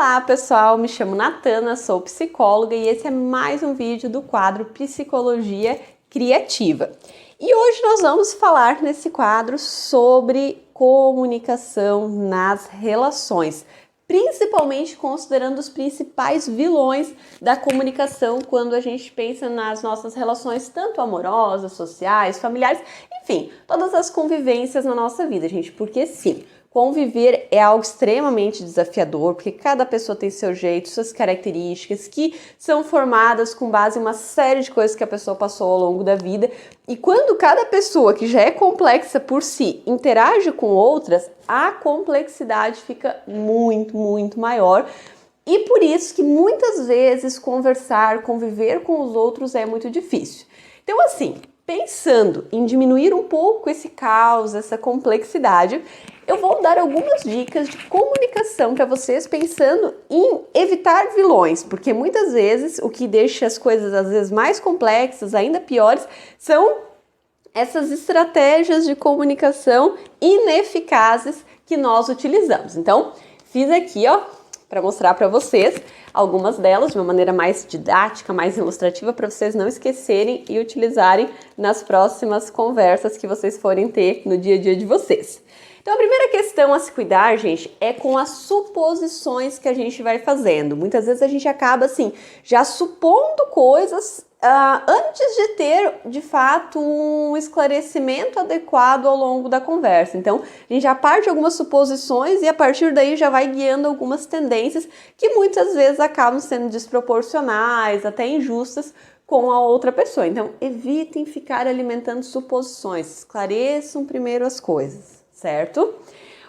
Olá pessoal, me chamo Natana, sou psicóloga e esse é mais um vídeo do quadro Psicologia Criativa. E hoje nós vamos falar nesse quadro sobre comunicação nas relações, principalmente considerando os principais vilões da comunicação quando a gente pensa nas nossas relações tanto amorosas, sociais, familiares, enfim, todas as convivências na nossa vida, gente, porque sim, conviver é algo extremamente desafiador, porque cada pessoa tem seu jeito, suas características, que são formadas com base em uma série de coisas que a pessoa passou ao longo da vida. E quando cada pessoa, que já é complexa por si, interage com outras, a complexidade fica muito maior. E por isso que muitas vezes conversar, conviver com os outros é muito difícil. Então assim, pensando em diminuir um pouco esse caos, essa complexidade, eu vou dar algumas dicas de comunicação para vocês pensando em evitar vilões, porque muitas vezes o que deixa as coisas às vezes mais complexas, ainda piores, são essas estratégias de comunicação ineficazes que nós utilizamos. Então, fiz aqui, para mostrar para vocês algumas delas de uma maneira mais didática, mais ilustrativa, para vocês não esquecerem e utilizarem nas próximas conversas que vocês forem ter no dia a dia de vocês. Então a primeira questão a se cuidar, gente, é com as suposições que a gente vai fazendo. Muitas vezes a gente acaba assim, já supondo coisas antes de ter, de fato, um esclarecimento adequado ao longo da conversa. Então, a gente já parte de algumas suposições e a partir daí já vai guiando algumas tendências que muitas vezes acabam sendo desproporcionais, até injustas com a outra pessoa. Então, evitem ficar alimentando suposições, esclareçam primeiro as coisas, certo?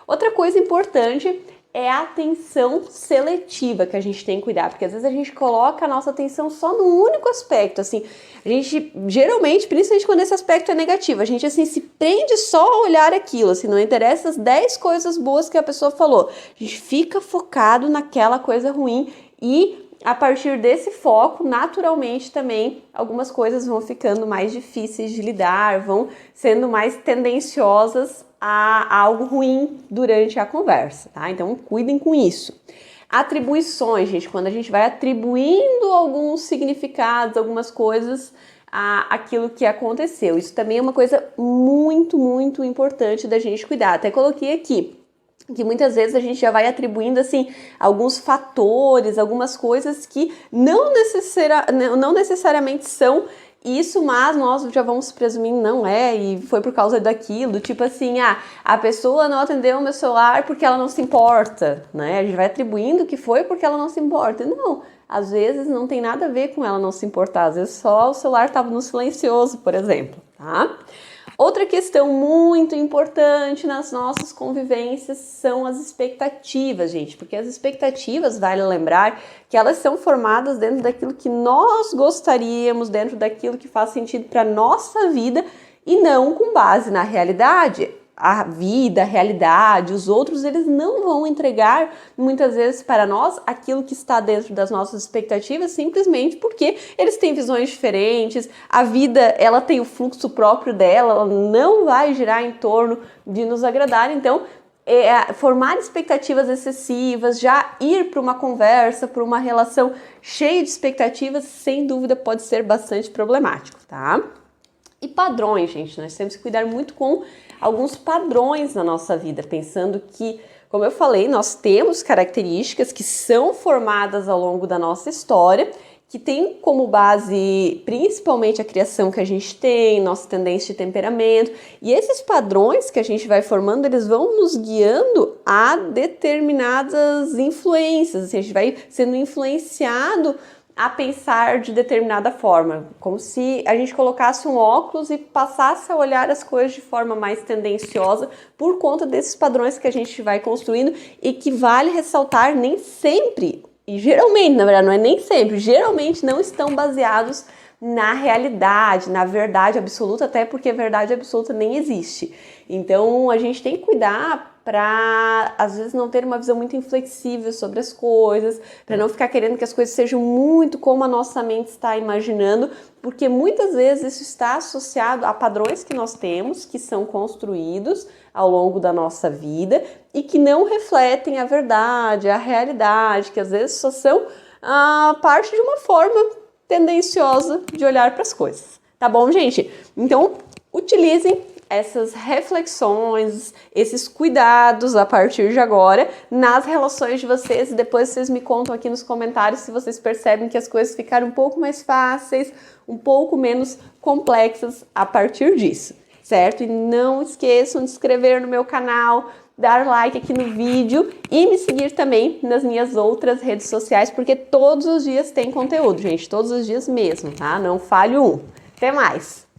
Outra coisa importante é a atenção seletiva que a gente tem que cuidar, porque às vezes a gente coloca a nossa atenção só no único aspecto, assim, a gente geralmente, principalmente quando esse aspecto é negativo, a gente assim se prende só a olhar aquilo, assim, não interessa as 10 coisas boas que a pessoa falou, a gente fica focado naquela coisa ruim e a partir desse foco, naturalmente também, algumas coisas vão ficando mais difíceis de lidar, vão sendo mais tendenciosas a algo ruim durante a conversa, tá? Então, cuidem com isso. Atribuições, gente, quando a gente vai atribuindo alguns significados, algumas coisas àquilo que aconteceu. Isso também é uma coisa muito importante da gente cuidar. Até coloquei aqui que muitas vezes a gente já vai atribuindo assim alguns fatores, algumas coisas que não necessariamente são isso, mas nós já vamos presumir não é, e foi por causa daquilo, tipo assim, a pessoa não atendeu o meu celular porque ela não se importa, né? A gente vai atribuindo que foi porque ela não se importa. Não, às vezes não tem nada a ver com ela não se importar, às vezes só o celular estava no silencioso, por exemplo, tá? Outra questão muito importante nas nossas convivências são as expectativas, gente, porque as expectativas, vale lembrar, que elas são formadas dentro daquilo que nós gostaríamos, dentro daquilo que faz sentido para a nossa vida e não com base na realidade. A vida, a realidade, os outros, eles não vão entregar muitas vezes para nós aquilo que está dentro das nossas expectativas simplesmente porque eles têm visões diferentes, a vida, ela tem o fluxo próprio dela, ela não vai girar em torno de nos agradar, então formar expectativas excessivas, já ir para uma conversa, para uma relação cheia de expectativas, sem dúvida pode ser bastante problemático, tá? E padrões, gente, nós temos que cuidar muito com alguns padrões na nossa vida, pensando que, como eu falei, nós temos características que são formadas ao longo da nossa história, que tem como base principalmente a criação que a gente tem, nossa tendência de temperamento, e esses padrões que a gente vai formando, eles vão nos guiando a determinadas influências, assim, a gente vai sendo influenciado a pensar de determinada forma, como se a gente colocasse um óculos e passasse a olhar as coisas de forma mais tendenciosa por conta desses padrões que a gente vai construindo e que vale ressaltar nem sempre, e geralmente, na verdade não é nem sempre, geralmente não estão baseados na realidade, na verdade absoluta, até porque verdade absoluta nem existe. Então a gente tem que cuidar para às vezes não ter uma visão muito inflexível sobre as coisas, para não ficar querendo que as coisas sejam muito como a nossa mente está imaginando, porque muitas vezes isso está associado a padrões que nós temos, que são construídos ao longo da nossa vida e que não refletem a verdade, a realidade, que às vezes só são parte de uma forma tendenciosa de olhar para as coisas. Tá bom, gente? Então, utilizem essas reflexões, esses cuidados a partir de agora nas relações de vocês e depois vocês me contam aqui nos comentários se vocês percebem que as coisas ficaram um pouco mais fáceis, um pouco menos complexas a partir disso, certo? E não esqueçam de se inscrever no meu canal, dar like aqui no vídeo e me seguir também nas minhas outras redes sociais, porque todos os dias tem conteúdo, gente, todos os dias mesmo, tá? Não falho um. Até mais!